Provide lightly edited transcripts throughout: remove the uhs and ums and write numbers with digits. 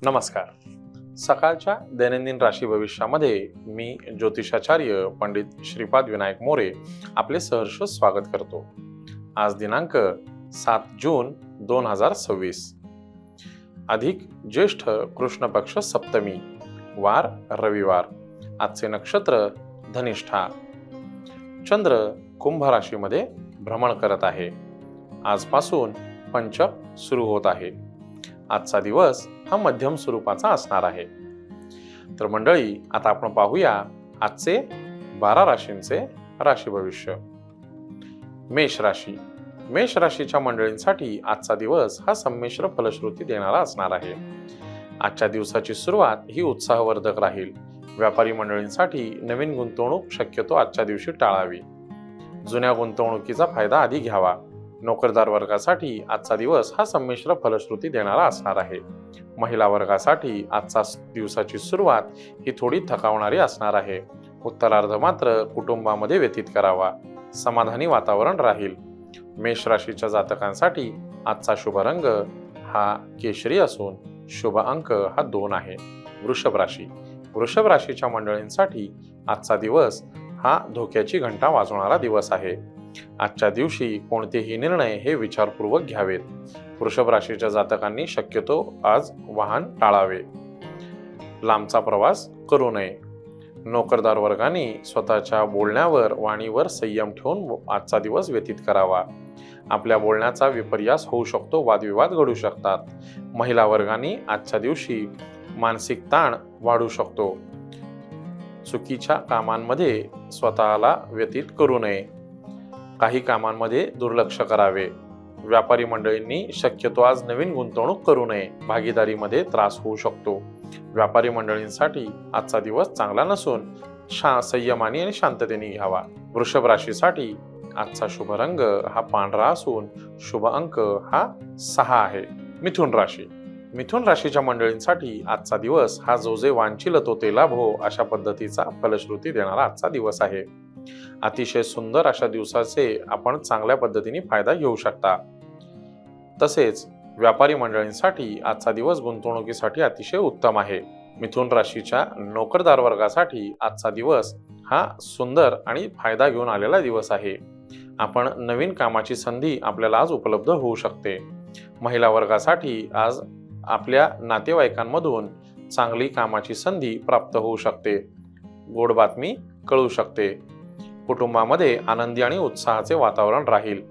नमस्कार. सकाळच्या दैनंदिन राशी भविष्यामध्ये मी ज्योतिषाचार्य पंडित श्रीपाद विनायक मोरे आपले सहर्ष स्वागत करतो. आज दिनांक 7 जून 2026, अधिक ज्येष्ठ कृष्ण पक्ष सप्तमी, वार रविवार. आजचे नक्षत्र धनिष्ठा. चंद्र कुंभ राशीमध्ये भ्रमण करत आहे. आजपासून पंचक सुरू होत आहे. आजचा दिवस हा मध्यम स्वरूपाचा असणार आहे. तर मंडळी, आता आपण पाहूया आजचे 12 राशींचे राशी भविष्य. मेष राशी. मेष राशीच्या मंडळींसाठी आजचा दिवस हा संमिश्र फलश्रुती देणारा असणार आहे. आजच्या दिवसाची सुरुवात ही उत्साहवर्धक राहील. व्यापारी मंडळींसाठी नवीन गुंतवणूक शक्यतो आजच्या दिवशी टाळावी. जुन्या गुंतवणुकीचा फायदा आधी घ्यावा. नोकरदार वर्गासाठी आजचा दिवस हा संमिश्र फलश्रुती देणारा असणार आहे. महिला वर्गासाठी आजचा दिवसाची सुरुवात ही थोडी थकावणारी असणार आहे. उत्तरार्ध मात्र कुटुंबामध्ये व्यतीत करावा. समाधानी वातावरण राहील. मेष राशीच्या जातकांसाठी आजचा शुभ रंग हा केशरी असून शुभ अंक हा 2 आहे. वृषभ राशी. वृषभ राशीच्या मंडळींसाठी आजचा दिवस हा धोक्याची घंटा वाजवणारा दिवस आहे. आजच्या दिवशी कोणतेही निर्णय हे विचारपूर्वक घ्यावेत. वृषभ राशीच्या जातकांनी शक्यतो आज वाहन टाळावे. लांबचा प्रवास करू नये. नोकरदार वर्गाने स्वतःच्या बोलण्यावर वाणीवर संयम ठेवून आजचा दिवस व्यतीत करावा. आपल्या बोलण्याचा विपर्यास होऊ शकतो. वादविवाद घडू शकतात. महिला वर्गाने आजच्या दिवशी मानसिक ताण वाढू शकतो. चुकीच्या कामांमध्ये स्वतःला व्यतीत करू नये. काही कामांमध्ये दुर्लक्ष करावे. व्यापारी मंडळींनी शक्यतो आज नवीन गुंतवणूक करू नये. भागीदारीमध्ये त्रास होऊ शकतो. व्यापारी मंडळींसाठी आजचा दिवस चांगला नसून संयमाने आणि शांततेने घ्यावा. वृषभ राशीसाठी आजचा शुभ रंग हा पांढरा असून शुभ अंक हा 6 आहे. मिथुन राशी. मिथुन राशीच्या मंडळींसाठी आजचा दिवस हा जो जे वांछिल तो ते लाभो अशा पद्धतीचा फलश्रुती देणारा आजचा दिवस आहे. अतिशय सुंदर अशा दिवसाचे आपण चांगल्या पद्धतीने फायदा घेऊ शकता. तसेच व्यापारी मंडळींसाठी आजचा दिवस गुंतवणुकीसाठी अतिशय उत्तम आहे. मिथुन राशीच्या नोकरदार वर्गासाठी आजचा दिवस हा सुंदर आणि फायदा घेऊन आलेला दिवस आहे. आपण नवीन कामाची संधी आपल्याला आज उपलब्ध होऊ शकते. महिला वर्गासाठी आज आपल्या नातेवाईकांमधून चांगली कामाची संधी प्राप्त होऊ शकते. गोड बातमी कळू शकते. कुटुंबामध्ये आनंदी आणि उत्साहाचे वातावरण राहील.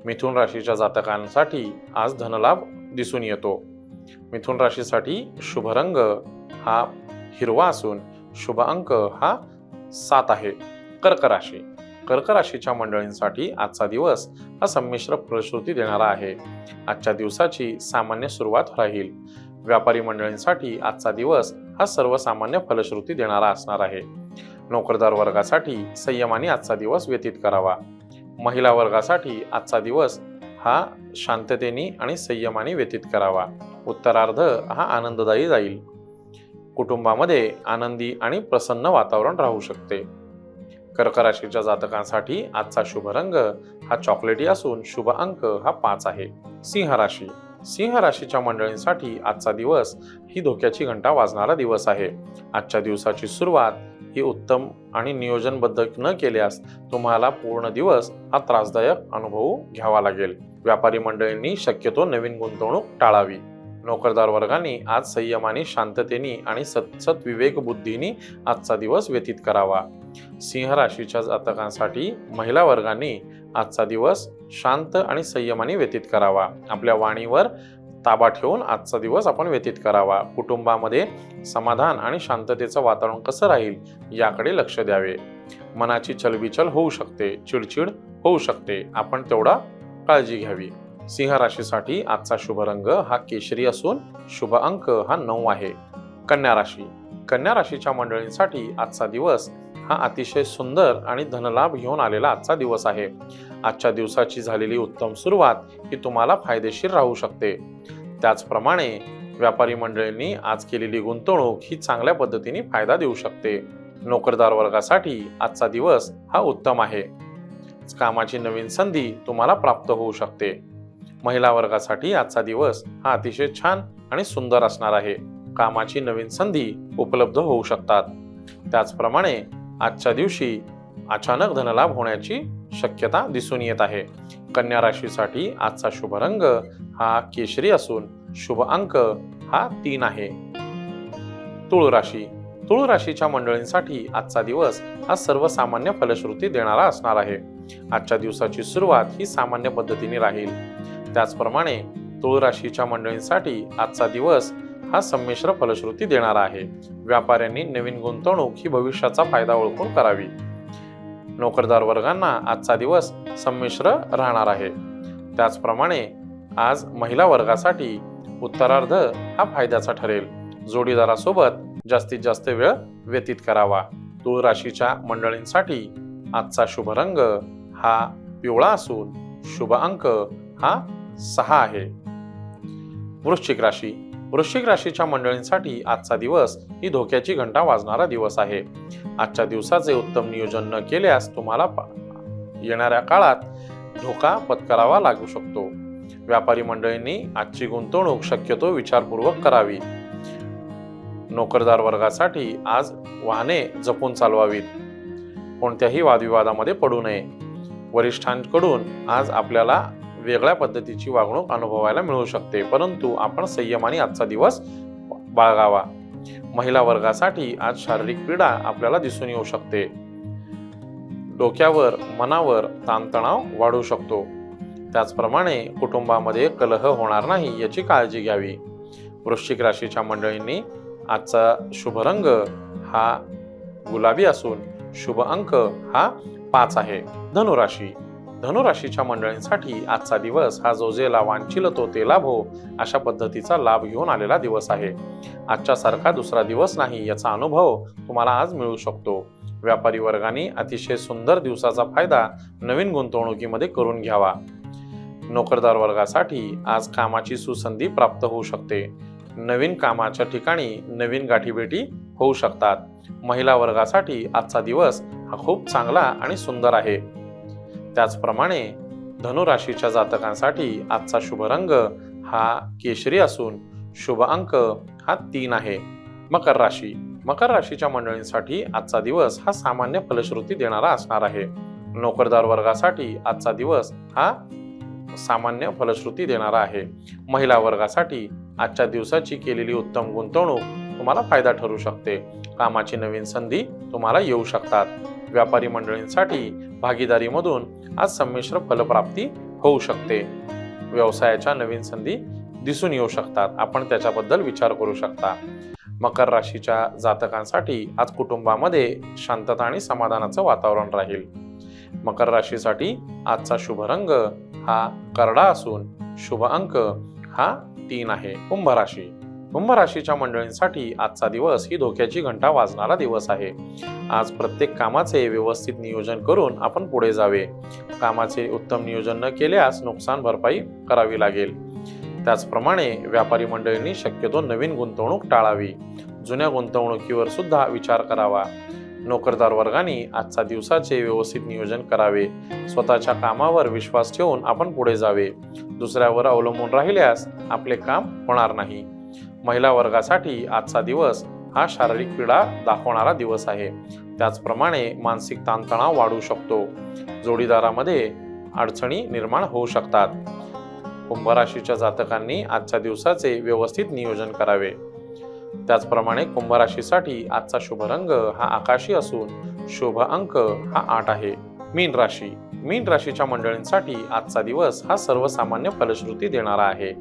मिथुन राशीच्या जातकांसाठी आज धनलाभ दिसून येतो. मिथुन राशीसाठी शुभ रंग हा हिरवा असून शुभ अंक हा 7 आहे. कर्क राशी. कर्क राशीच्या मंडळींसाठी आजचा दिवस हा संमिश्र फलश्रुती देणारा आहे. आजच्या दिवसाची सामान्य सुरुवात राहील. व्यापारी मंडळींसाठी आजचा दिवस हा सर्वसामान्य फलश्रुती देणारा असणार आहे. नोकरदार वर्गासाठी संयमाने आजचा दिवस व्यतीत करावा. महिला वर्गासाठी आजचा दिवस हा शांततेने आणि संयमाने व्यतीत करावा. उत्तरार्ध हा आनंददायी जाईल. कुटुंबामध्ये आनंदी आणि प्रसन्न वातावरण राहू शकते. कर्क राशीच्या जातकांसाठी आजचा शुभ रंग हा चॉकलेटी असून शुभ अंक हा 5 आहे. सिंह राशी. सिंह राशीच्या मंडळींसाठी आजचा दिवस ही धोक्याची घंटा वाजणारा दिवस आहे. आजच्या दिवसाची सुरुवात ही उत्तम आणि नियोजनबद्ध न केल्यास तुम्हाला पूर्ण दिवस हा त्रासदायक अनुभव घ्यावा लागेल. व्यापारी मंडळींनी शक्यतो नवीन गुंतवणूक टाळावी. नोकरदार वर्गाने आज संयमाने, शांततेने आणि सतत विवेक बुद्धीने आजचा दिवस व्यतीत करावा. सिंह राशीच्या जातकांसाठी महिला वर्गाने आजचा दिवस शांत आणि संयमाने व्यतीत करावा. आपल्या वाणीवर ताबा ठेवून आजचा दिवस आपण व्यतीत करावा. कुटुंबामध्ये समाधान आणि शांततेचं वातावरण कसं राहील याकडे लक्ष द्यावे. मनाची चलबिचल होऊ शकते. चिडचिड होऊ शकते. आपण तेवढा काळजी घ्यावी. सिंह राशीसाठी आजचा शुभ रंग हा केशरी असून शुभ अंक हा 9 आहे. कन्या राशी. कन्या राशीच्या मंडळींसाठी आजचा दिवस हा अतिशय सुंदर आणि धनलाभ घेऊन आलेला आजचा दिवस आहे. आजच्या दिवसाची झालेली उत्तम सुरुवात ही तुम्हाला फायदेशीर राहू शकते. त्याचप्रमाणे व्यापारी मंडळींनी आज केलेली गुंतवणूक ही चांगल्या पद्धतीने फायदा देऊ शकते. नोकरदार वर्गासाठी आजचा दिवस हा उत्तम आहे. कामाची नवीन संधी तुम्हाला प्राप्त होऊ शकते. महिला वर्गासाठी आजचा दिवस हा अतिशय छान आणि सुंदर असणार आहे. कामाची नवीन संधी उपलब्ध होऊ शकतात. त्याचप्रमाणे आजच्या दिवशी अचानक धनलाभ होण्याची शक्यता दिसून येत आहे. कन्या राशीसाठी आजचा शुभ रंग हा केशरी असून शुभ अंक हा 3 आहे. तुळ राशी. तुळ राशीच्या मंडळींसाठी आजचा दिवस हा सर्वसामान्य फलश्रुती देणारा असणार आहे. आजच्या दिवसाची सुरुवात ही सामान्य पद्धतीने राहील. त्याचप्रमाणे तुळ राशीच्या मंडळींसाठी आजचा दिवस हा संमिश्र फलश्रुती देणारा आहे. व्यापाऱ्यांनी नवीन गुंतवणूक ही भविष्याचा फायदा ओळखून करावी. नोकरदार वर्गांना आजचा दिवस संमिश्र राहणार आहे. त्याचप्रमाणे आज महिला वर्गासाठी उत्तरार्ध हा फायद्याचा ठरेल. जोडीदारासोबत जास्तीत जास्त वेळ व्यतीत करावा. तुळ राशीच्या मंडळींसाठी आजचा शुभ रंग हा पिवळा असून शुभ अंक हा 6 आहे. वृश्चिक राशी. वृश्चिक राशीच्या मंडळींसाठी आजचा दिवस ही धोक्याची घंटा वाजणारा दिवस आहे. आजच्या दिवसाचे उत्तम नियोजन न केल्यास तुम्हाला येणाऱ्या काळात धोका पत्करावा लागू शकतो. व्यापारी मंडळींनी आजची गुंतवणूक शक्यतो विचारपूर्वक करावी. नोकरदार वर्गासाठी आज वाहने जपून चालवावीत. कोणत्याही वादविवादामध्ये पडू नये. वरिष्ठांकडून आज आपल्याला वेगळ्या पद्धतीची वागणूक अनुभवायला मिळू शकते, परंतु आपण संयमाने आजचा दिवस बाळगावा. महिला वर्गासाठी आज शारीरिक पीडा आपल्याला दिसून येऊ शकते. डोक्यावर मनावर ताणतणाव वाढू शकतो. त्याचप्रमाणे कुटुंबामध्ये कलह होणार नाही याची काळजी घ्यावी. वृश्चिक राशीच्या मंडळींनी आजचा शुभ रंग हा गुलाबी असून शुभ अंक हा 5 आहे. धनुराशी. धनुराशीच्या मंडळींसाठी आजचा दिवस हा जो जे लाभांचील तो ते लाभो अशा पद्धतीचा लाभ घेऊन आलेला दिवस आहे. आजच्या सारखा दुसरा दिवस नाही याचा अनुभव तुम्हाला आज मिळू शकतो. व्यापारी वर्गाने अतिशय सुंदर दिवसाचा फायदा नवीन गुंतवणुकीमध्ये करून घ्यावा. नोकरदार वर्गासाठी आज कामाची सुसंधी प्राप्त होऊ शकते. नवीन कामाच्या ठिकाणी नवीन गाठीभेटी होऊ शकतात. महिला वर्गासाठी आजचा दिवस हा खूप चांगला आणि सुंदर आहे. त्याचप्रमाणे धनुराशीच्या जातकांसाठी आजचा शुभ रंग हा केशरी असून शुभ अंक हा 3 आहे. मकर राशी. मकर राशीच्या मंडळींसाठी आजचा दिवस हा सामान्य फलश्रुती देणारा असणार आहे. नोकरदार वर्गासाठी आजचा दिवस हा सामान्य फलश्रुती देणारा आहे. महिला वर्गासाठी आजच्या दिवसाची केलेली उत्तम गुंतवणूक तुम्हाला फायदा ठरू शकते. कामाची नवीन संधी तुम्हाला येऊ शकतात. व्यापारी मंडळींसाठी भागीदारीमधून आज संमिश्र फलप्राप्ती होऊ शकते. व्यवसायाच्या नवीन संधी दिसून येऊ शकतात. आपण त्याच्याबद्दल विचार करू शकता. मकर राशीच्या जातकांसाठी आज कुटुंबामध्ये शांतता आणि समाधानाचं वातावरण राहील. मकर राशीसाठी आजचा शुभ रंग हा करडा असून शुभ अंक हा 3 आहे. कुंभ राशी. कुंभ राशीच्या मंडळींसाठी आजचा दिवस ही धोक्याची घंटा वाजणारा दिवस आहे. आज प्रत्येक कामाचे व्यवस्थित नियोजन करून आपण पुढे जावे. कामाचे उत्तम नियोजन न केल्यास नुकसान भरपाई करावी लागेल. त्याचप्रमाणे व्यापारी मंडळींनी शक्यतो नवीन गुंतवणूक टाळावी. जुन्या गुंतवणुकीवर सुद्धा विचार करावा. नोकरदार वर्गाने आजच्या दिवसाचे व्यवस्थित नियोजन करावे. स्वतःच्या कामावर विश्वास ठेवून आपण पुढे जावे. दुसऱ्यावर अवलंबून राहिल्यास आपले काम होणार नाही. महिला वर्गासाठी आजचा दिवस हा शारीरिक पीडा दाखवणारा दिवस आहे. त्याचप्रमाणे मानसिक ताणतणाव वाढू शकतो. जोडीदारामध्ये अडचणी निर्माण होऊ शकतात. कुंभ राशीच्या जातकांनी आजच्या दिवसाचे व्यवस्थित नियोजन करावे. त्याचप्रमाणे कुंभ राशीसाठी आजचा शुभ रंग हा आकाशी असून शुभ अंक हा 8 आहे. मीन राशी. मीन राशीच्या मंडळींसाठी आजचा दिवस हा सर्वसामान्य फलश्रुती देणारा आहे.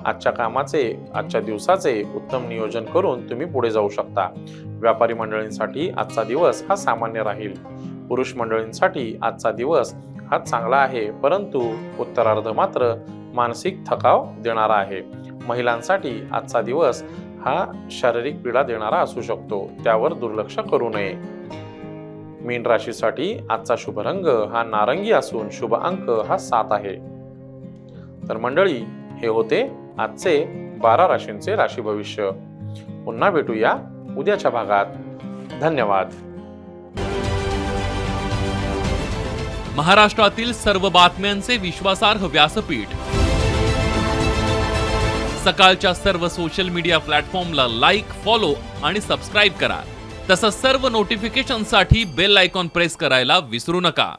आजच्या दिवसाचे उत्तम नियोजन करून तुम्ही पुढे जाऊ शकता. व्यापारी मंडळींसाठी आजचा दिवस हा सामान्य राहील. पुरुष मंडळींसाठी आजचा दिवस हा चांगला आहे, परंतु उत्तरार्ध मात्र मानसिक थकाव देणारा आहे. महिलांसाठी आजचा दिवस हा शारीरिक पीडा देणारा असू शकतो, त्यावर दुर्लक्ष करू नये. मीन राशीसाठी आजचा शुभ रंग हा नारंगी असून शुभ अंक हा 7 आहे. तर मंडळी, हे होते आजचे 12 राशींचे राशी भविष्य. पुन्हा भेटूया उद्याच्या भागात. धन्यवाद. महाराष्ट्रातील सर्व बातम्यांचे विश्वासार्ह व्यासपीठ सकाळच्या सर्व सोशल मीडिया प्लॅटफॉर्मला लाईक, फॉलो आणि सबस्क्राईब करा. तसंच सर्व नोटिफिकेशनसाठी बेल आयकॉन प्रेस करायला विसरू नका.